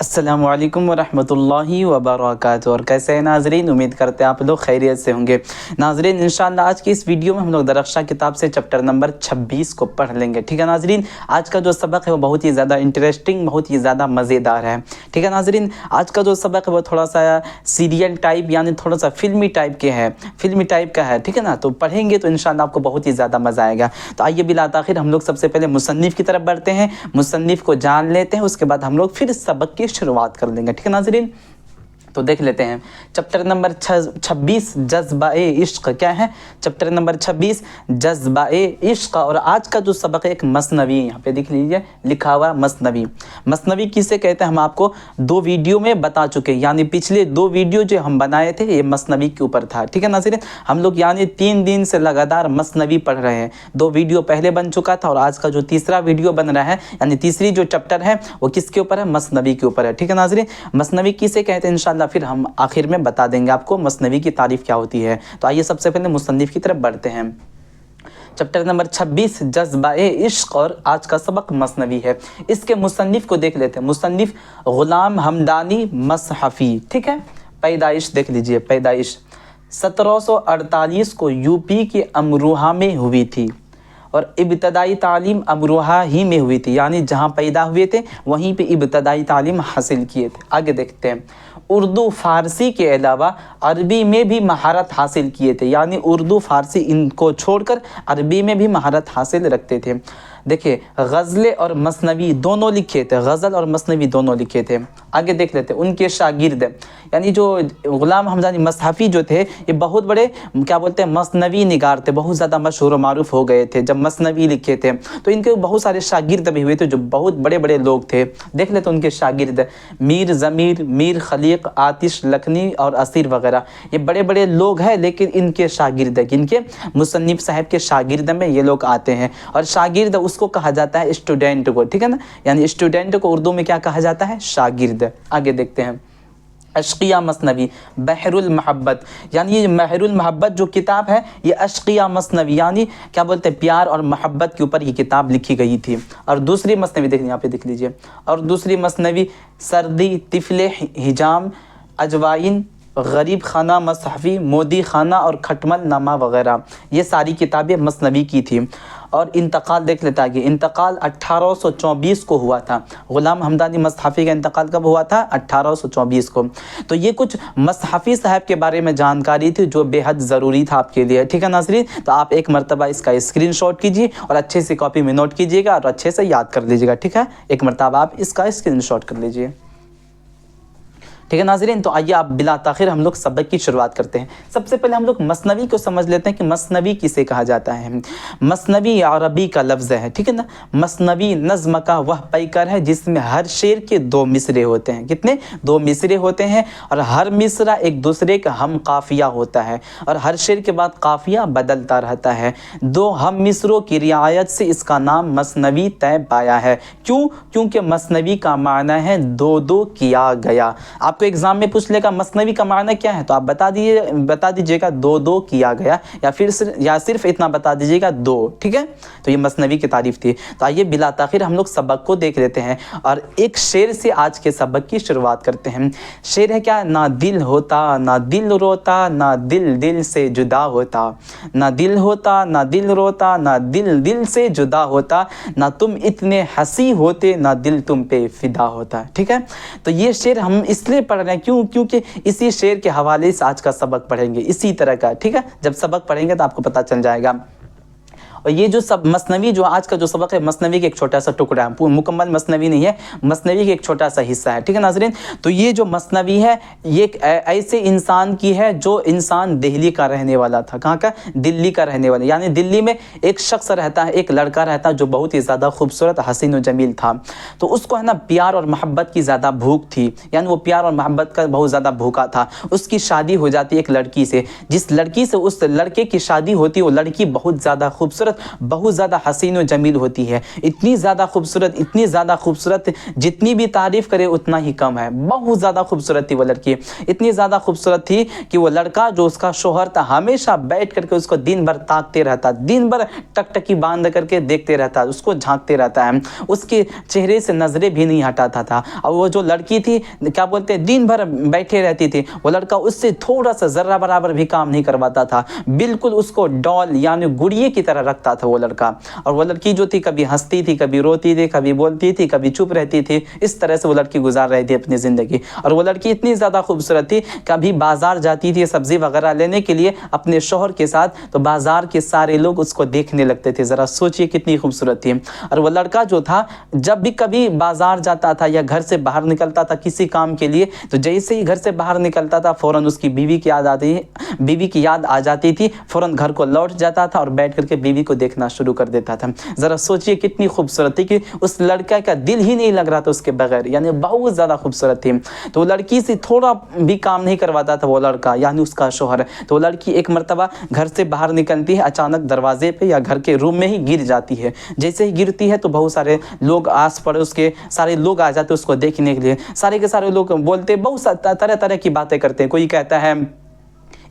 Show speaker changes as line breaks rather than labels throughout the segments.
अस्सलामु अलैकुम वरहमतुल्लाहि वबरकातुहू। और कैसे हैं नाजरीन, उम्मीद करते हैं आप लोग खैरियत से होंगे। नाजरीन इंशाअल्लाह आज की इस वीडियो में हम लोग दरख्शा किताब से चैप्टर नंबर 26 को पढ़ लेंगे। ठीक है नाजरीन, आज का जो सबक है वो बहुत ही ज़्यादा इंटरेस्टिंग, बहुत ही ज़्यादा मज़ेदार है। ठीक है नाजरीन, आज का जो सबक है वो थोड़ा सा सीरियल टाइप यानी थोड़ा सा फिल्मी टाइप के है, फिल्मी टाइप का है। ठीक है ना, तो पढ़ेंगे तो इंशाअल्लाह आपको बहुत ही ज़्यादा मज़ा आएगा। तो आइए बिला ताखिर हम लोग सबसे पहले मुसन्निफ़ की तरफ बढ़ते हैं, मुसन्निफ़ को जान लेते हैं, उसके बाद हम लोग फिर सबक की शुरुआत कर लेंगे। ठीक है नाज़रीन, तो देख लेते हैं चैप्टर नंबर 26 जज्बा-ए इश्क। क्या है चैप्टर नंबर 26 जज्बा-ए इश्क। और आज का जो सबक है एक मसनवी, यहाँ पे देख लीजिए लिखा हुआ मसनवी। मसनवी किसे कहते हैं हम आपको दो वीडियो में बता चुके हैं, यानी पिछले दो वीडियो जो हम बनाए थे ये मसनवी के ऊपर था। ठीक है नाज़रीन, हम लोग यानी 3 दिन से लगातार मसनवी पढ़ रहे हैं। 2 वीडियो पहले बन चुका था और आज का जो तीसरा वीडियो बन रहा है यानी तीसरी जो चैप्टर है वो किसके ऊपर है, मसनवी के ऊपर है। ठीक है नाज़रीन, मसनवी किसे कहते हैं इंशाअल्लाह फिर हम आखिर में बता देंगे आपको मसनवी की तारीफ क्या होती है। तो आइए सबसे पहले मुसन्निफ की तरफ बढ़ते हैं। चैप्टर नंबर 26 जज्बा-ए इश्क और आज का सबक मसनवी है। इसके मुसन्निफ को देख लेते हैं, मुसन्निफ गुलाम हमदानी मसहफ़ी। ठीक है, पैदाइश देख लीजिए, पैदाइश 1748 को यूपी के अमरोहा में हुई थी और इब्तदाई तालीम अमरोहा ही में हुई थी, यानी जहाँ पैदा हुए थे वहीं पे इब्तदाई तालीम हासिल किए थे। आगे देखते हैं, उर्दू फ़ारसी के अलावा अरबी में भी महारत हासिल किए थे, यानी उर्दू फ़ारसी इनको छोड़कर अरबी में भी महारत हासिल रखते थे। देखिए गज़ल और मसनवी दोनों लिखे थे, गज़ल और मसनवी दोनों लिखे थे। आगे देख लेते हैं उनके शागिर्द यानी जो गुलाम हमदानी मसहफ़ी जो थे ये बहुत बड़े क्या बोलते हैं मसनवी निगार थे, बहुत ज़्यादा मशहूर मारूफ हो गए थे जब मसनवी लिखे थे। तो इनके बहुत सारे शागिर्द भी हुए थे जो बहुत बड़े बड़े लोग थे। देख लेते उनके शागिर्द मीर ज़मीर, मीर खलीक, आतिश लखनी और असीर वगैरह, ये बड़े बड़े लोग हैं। लेकिन इनके शागिर्द इनके मुसन्निफ साहब के शागिर्द में ये लोग आते हैं और शागिर्द उसको कहा जाता है स्टूडेंट को। ठीक है ना, यानी स्टूडेंट को उर्दू में क्या कहा जाता है, शागिर्द। आगे देखते हैं अश्किया मसनवी बहरुल मोहब्बत, यानी ये बहरुल मोहब्बत जो किताब है ये अश्किया मसनवी यानी क्या बोलते हैं प्यार और मोहब्बत के ऊपर ये किताब लिखी गई थी। और दूसरी मसनवी देखिए यहाँ पे देख लीजिए, और दूसरी मसनवी सर्दी, तिफले हिजाम, अजवाइन, गरीब खाना मसहफ़ी, मोदी खाना और खटमल नामा वगैरह, ये सारी किताबें मसनवी की थी। और इंतकाल देख लेता है कि इंतकाल 1824 को हुआ था। गुलाम हमदानी मसहफ़ी का इंतकाल कब हुआ था, 1824 को। तो ये कुछ मसहफ़ी साहब के बारे में जानकारी थी जो बेहद ज़रूरी था आपके लिए। ठीक है नाज़रीन, तो आप एक मरतबा इसका स्क्रीनशॉट कीजिए और अच्छे से कॉपी में नोट कीजिएगा और अच्छे से याद कर लीजिएगा। ठीक है, एक मरतबा आप इसका स्क्रीनशॉट कर लीजिए। ठीक है नाज़रीन, तो आइए आप बिला ताखिर हम लोग सबक की शुरुआत करते हैं। सबसे पहले हम लोग मसनवी को समझ लेते हैं कि मसनवी किसे कहा जाता है। मसनवी अरबी का लफ्ज़ है, ठीक है ना। मसनवी नज़्म का वह पैकर है जिसमें हर शेर के 2 मिसरे होते हैं। कितने, 2 मिसरे होते हैं और हर मिसरा एक दूसरे का हम काफ़िया होता है और हर शेर के बाद काफ़िया बदलता रहता है। 2 हम मिसरों की रियायत से इसका नाम मसनवी तय पाया है। क्यों, क्योंकि मसनवी का माना है 2-2 किया गया। आपको एग्जाम में पूछ लेगा मसनवी का माना क्या है, तो आप बता दीजिएगा 2-2 किया गया, या सिर्फ इतना बता दीजिएगा 2। ठीक है, तो ये मसनवी की तारीफ थी। तो आइए बिला ताखिर हम लोग सबक को देख लेते हैं और एक शेर से आज के सबक की शुरुआत करते हैं। शेर है क्या, ना दिल होता ना दिल रोता, ना दिल दिल से जुदा होता, ना दिल होता ना दिल रोता, ना दिल दिल से जुदा होता, ना तुम इतने हंसी होते ना दिल तुम पे फिदा होता। ठीक है, तो ये शेर हम इसलिए पढ़ रहे हैं क्योंकि इसी शेर के हवाले से आज का सबक पढ़ेंगे इसी तरह का। ठीक है, जब सबक पढ़ेंगे तो आपको पता चल जाएगा। और ये जो सब मसनवी जो आज का जो सबक है मसनवी का एक छोटा सा टुकड़ा है, मुकम्मल मसनवी नहीं है, मसनवी का एक छोटा सा हिस्सा है। ठीक है नाज़रीन, तो ये जो मसनवी है ये एक ऐसे इंसान की है जो इंसान दिल्ली का रहने वाला था। कहाँ का, दिल्ली का रहने वाला, यानी दिल्ली में एक शख्स रहता है, एक लड़का रहता है जो बहुत ही ज़्यादा खूबसूरत हसीन और जमील था। तो उसको है ना प्यार और मोहब्बत की ज़्यादा भूख थी, यानी वो प्यार और मोहब्बत का बहुत ज़्यादा भूखा था। उसकी शादी हो जाती है एक लड़की से, जिस लड़की से उस लड़के की शादी होती है वो लड़की बहुत ज़्यादा खूबसूरत खूबसूरत, बहुत ज़्यादा हसीन व जमील होती है। इतनी ज़्यादा खूबसूरत जितनी भी तारीफ़ करे उतना ही कम है। बहुत ज़्यादा खूबसूरत थी वो लड़की, इतनी ज़्यादा खूबसूरत थी कि वो लड़का जो उसका शोहर था हमेशा बैठ करके उसको दिन भर ताकते रहता, दिन भर टकटकी बांध करके देखते रहता, उसको झांकते रहता है, उसके चेहरे से नज़रें भी नहीं हटाता था। और वो जो लड़की थी क्या बोलते हैं, दिन भर बैठे रहती थी, वो लड़का उससे थोड़ा सा ज़र्रा बराबर भी काम नहीं करवाता था, बिल्कुल उसको डॉल यानी गुड़िए की तरह रखता था वो लड़का। और वो लड़की जो थी कभी हंसती थी, कभी रोती थी, कभी बोलती थी, कभी चुप रहती थी, इस तरह से वो लड़की गुजार रही थी अपनी ज़िंदगी। और वो लड़की इतनी ज़्यादा खूबसूरत थी, कभी बाज़ार जाती थी सब्ज़ी वगैरह लेने के लिए अपने शौहर के साथ, तो बाज़ार के सारे लोग उसको देखने लगते थे। ज़रा सोचिए कितनी खूबसूरत थी। और वो लड़का जो था जब भी कभी बाज़ार जाता था या घर से बाहर निकलता था किसी काम के लिए, तो जैसे ही घर से बाहर निकलता था फ़ौरन उसकी बीवी की याद आ जाती थी, फ़ौरन घर को लौट जाता था और बैठ करके बीवी को देखना शुरू कर देता था। ज़रा सोचिए कितनी खूबसूरत थी कि उस लड़का का दिल ही नहीं लग रहा था उसके बगैर, यानी बहुत ज़्यादा खूबसूरत थी। तो वो लड़की से थोड़ा भी काम नहीं करवाता था वो लड़का यानी उसका शौहर। तो वो लड़की एक मरतबा घर से बाहर निकलती है, अचानक दरवाजे पे या घर के रूम में ही गिर जाती है। जैसे ही गिरती है तो बहुत सारे लोग आस पड़ोस के सारे लोग आ जाते उसको देखने के लिए। सारे के सारे लोग बोलते, बहुत तरह तरह की बातें करते हैं। कोई कहता है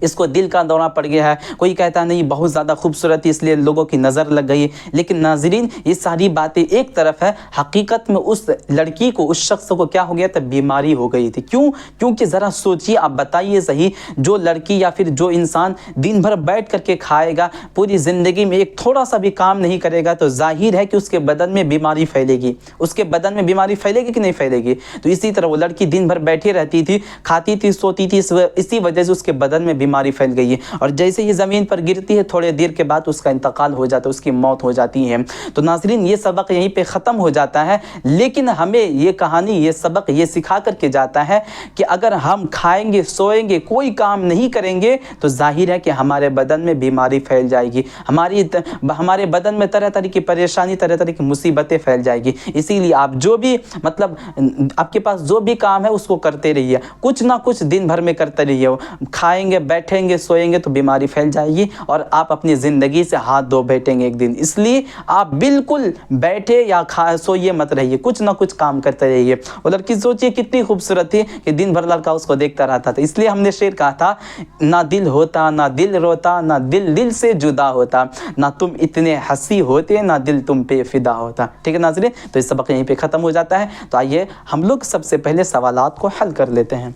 इसको दिल का दौरा पड़ गया है, कोई कहता है नहीं बहुत ज़्यादा खूबसूरत इसलिए लोगों की नज़र लग गई। लेकिन नाज़रीन ये सारी बातें एक तरफ है, हकीकत में उस लड़की को, उस शख्स को क्या हो गया था, बीमारी हो गई थी। क्यों? क्योंकि ज़रा सोचिए, आप बताइए सही, जो लड़की या फिर जो इंसान दिन भर बैठ करके खाएगा, पूरी ज़िंदगी में एक थोड़ा सा भी काम नहीं करेगा, तो जाहिर है कि उसके बदन में बीमारी फैलेगी। उसके बदन में बीमारी फैलेगी कि नहीं फैलेगी? तो इसी तरह वो लड़की दिन भर बैठी रहती थी, खाती थी, सोती थी, इसी वजह से उसके बदन में बीमारी फैल गई है। और जैसे ही ज़मीन पर गिरती है थोड़े देर के बाद उसका इंतकाल हो जाता है, उसकी मौत हो जाती है। तो नाज़रीन ये सबक यहीं पे ख़त्म हो जाता है, लेकिन हमें ये कहानी, ये सबक ये सिखा करके जाता है कि अगर हम खाएंगे, सोएंगे, कोई काम नहीं करेंगे तो जाहिर है कि हमारे बदन में बीमारी फैल जाएगी, हमारे बदन में तरह तरह की परेशानी, तरह तरह की मुसीबतें फैल जाएगी। इसीलिए आप जो भी आपके पास जो भी काम है उसको करते रहिए, कुछ ना कुछ दिन भर में करते रहिए। खाएंगे, बैठेंगे, सोएंगे तो बीमारी फैल जाएगी और आप अपनी ज़िंदगी से हाथ धो बैठेंगे एक दिन। इसलिए आप बिल्कुल बैठे या सोइए मत रहिए, कुछ ना कुछ काम करते रहिए। वो लड़की सोचिए कितनी खूबसूरत थी कि दिन भर लड़का उसको देखता रहता था। इसलिए हमने शेर कहा था, ना दिल होता, ना दिल रोता, ना दिल दिल से जुदा होता, ना तुम इतने हंसी होते, ना दिल तुम पे फिदा होता। ठीक है नाज़रीन, तो इस सबक यहीं पे ख़त्म हो जाता है। तो आइए हम लोग सबसे पहले सवालात को हल कर लेते हैं।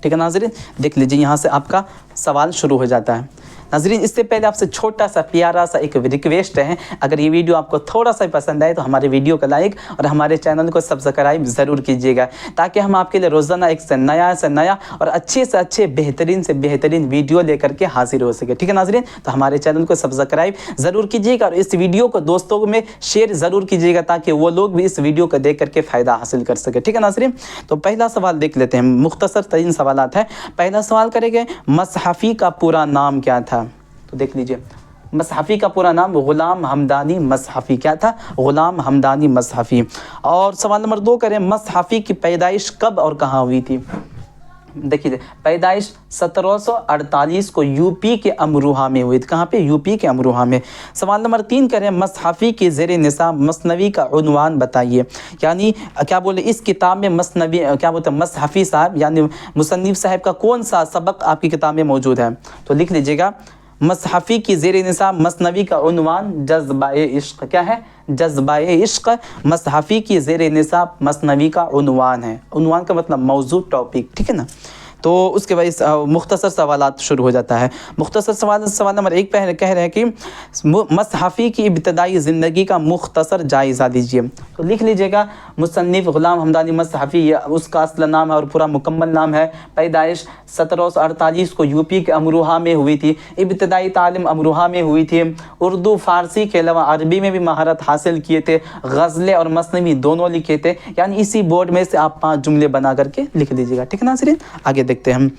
ठीक है नाज़रीन, देख लीजिए यहाँ से आपका सवाल शुरू हो जाता है। नाज़रीन इससे पहले आपसे छोटा सा प्यारा सा एक रिक्वेस्ट है, अगर ये वीडियो आपको थोड़ा सा पसंद आए तो हमारे वीडियो को लाइक और हमारे चैनल को सब्सक्राइब ज़रूर कीजिएगा, ताकि हम आपके लिए रोज़ाना एक से नया और अच्छे से अच्छे बेहतरीन से बेहतरीन वीडियो लेकर के हाजिर हो सके। ठीक है नाज़रीन, तो हमारे चैनल को सब्सक्राइब ज़रूर कीजिएगा और इस वीडियो को दोस्तों में शेयर ज़रूर कीजिएगा, ताकि वो लोग भी इस वीडियो को देख करके फ़ायदा हासिल कर सके। ठीक है नाज़रीन, तो पहला सवाल देख लेते हैं, मुख्तसर तरीन सवालात है। पहला सवाल करेंगे, मसहफ़ी का पूरा नाम क्या था? तो देख लीजिए, मसहफ़ी का पूरा नाम ग़ुलाम हमदानी मसहफ़ी। क्या था? ग़ुलाम हमदानी मसहफ़ी। और सवाल नंबर 2 करें, मसहफ़ी की पैदाइश कब और कहाँ हुई थी? देखिए पैदाइश 1748 को यूपी के अमरोहा में हुई थी। कहाँ पे? यूपी के अमरोहा में। सवाल नंबर 3 करें, मसहफ़ी के ज़ेर निसाब मसनवी का उन्वान बताइए। यानी क्या बोले, इस किताब में मसनवी क्या बोलते हैं, मसहफ़ी साहब यानी मुसन्निफ़ साहब का कौन सा सबक आपकी किताब में मौजूद है? तो लिख लीजिएगा, मसहफ़ी की ज़ेर निसाब मसनवी का उन्वान जज़्बा-ए इश्क़। क्या है? जज़्बा-ए इश्क़ मसहफ़ी की ज़ेर निसाब मसनवी का उन्वान है। उन्वान का मतलब मौजू, टॉपिक। ठीक है ना। तो उसके बाद मुख्तसर सवालात शुरू हो जाता है। मुख्तसर सवाल नंबर 1 पे कह रहे हैं कि मसहफ़ी की इब्तदाई ज़िंदगी का मुख्तसर जायज़ा दीजिए। तो लिख लीजिएगा, मुसन्निफ़ ग़ुलाम हमदानी मसहफ़ी उसका असल नाम है और पूरा मुकम्मल नाम है। पैदाइश 1748 को यूपी के अमरोहा में हुई थी। इब्तदाई तालीम अमरोहा में हुई थी। उर्दू फ़ारसी के अलावा अरबी में भी महारत हासिल किए थे। ग़ज़लें और मसनवी दोनों लिखे थे। यानी इसी बोर्ड में से आप 5 जुमले बना करके लिख लीजिएगा। ठीक है नाज़रीन, आगे देखते हैं हम।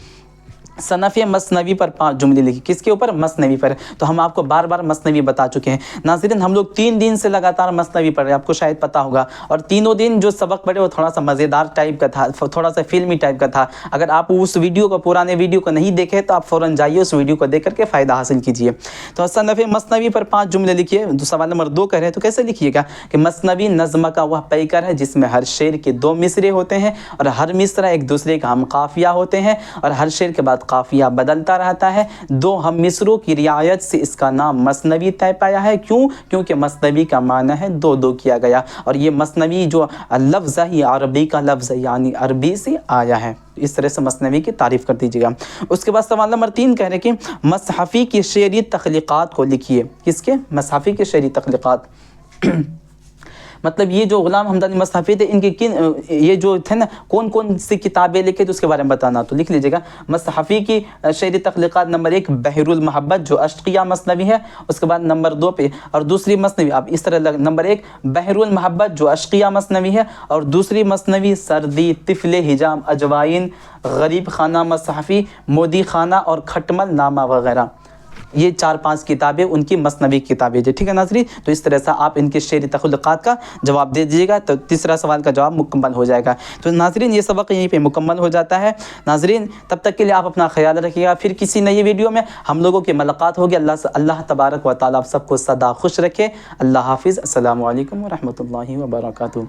सनफ़ मसनवी पर 5 जुमले लिखी। किसके ऊपर? मसनवी पर। तो हम आपको बार बार मसनवी बता चुके हैं। नाज़रीन हम लोग 3 दिन से लगातार मसनवी पढ़ रहे हैं, आपको शायद पता होगा। और तीनों दिन जो सबक पढ़े वो थोड़ा सा मज़ेदार टाइप का था, थोड़ा सा फिल्मी टाइप का था। अगर आप उस वीडियो को, पुराने वीडियो को नहीं देखे तो आप फ़ौरन जाइए उस वीडियो को देख करके फ़ायदा हासिल कीजिए। तो सनफ़ मसनवी पर 5 जुमले लिखिए। तो सवाल नंबर 2 कह रहे हैं, तो कैसे लिखिएगा कि मसनवी नज़्म का वह पैकर है जिसमें हर शेर के 2 मिसरे होते हैं और हर मिसरा एक दूसरे का हम काफ़िया होते हैं और हर शेर के बाद काफ़िया बदलता रहता है। 2 हम मिसरों की रियायत से इसका नाम मसनवी तय पाया है। क्यों? क्योंकि मसनवी का माना है 2-2 किया गया और ये मसनवी जो लफ्ज़ है ये अरबी का लफ्ज़ है, यानी अरबी से आया है। इस तरह से मसनवी की तारीफ़ कर दीजिएगा। उसके बाद सवाल नंबर 3 कह रहे हैं कि मसहफ़ी की शेरी तख्लीक़ात को लिखिए। किसके? मसहफ़ी की शेरी तख्लीक़ात मतलब ये जो ग़ुलाम हमदानी मसहफ़ी थे इनके किन, ये जो थे ना, कौन कौन सी किताबें लिखे थे उसके बारे में बताना। तो लिख लीजिएगा मसहफ़ी की शेरी तख्लीक़ात नंबर 1 बहरुल महब्बत जो अश्किया मसनवी है, उसके बाद नंबर 2 पे और दूसरी मसनवी आप इस तरह नंबर 1 बहरुल महब्बत जो अश्किया मसनवी है और दूसरी मसनवी सर्दी, तिफ़्ल हिजाम, अजवाइन, गरीब खाना मसहफ़ी, मोदी खाना और खटमल नामा वगैरह। ये 4-5 किताबें उनकी मसनवी किताबें जो, ठीक है नाज़रीन। तो इस तरह से आप इनके शेरी तख्लीक़ात का जवाब दे दीजिएगा तो तीसरा सवाल का जवाब मुकम्मल हो जाएगा। तो नाज़रीन ये सबक यहीं पे मुकम्मल हो जाता है। नाज़रीन तब तक के लिए आप अपना ख्याल रखिएगा। फिर किसी नई वीडियो में हम लोगों की मुलाकात होगी। अल्लाह तबारक व तआला आप सबको सदा खुश रखे। अल्लाह हाफ़िज़। अस्सलामु अलैकुम व रहमतुल्लाहि व बरकातुहू।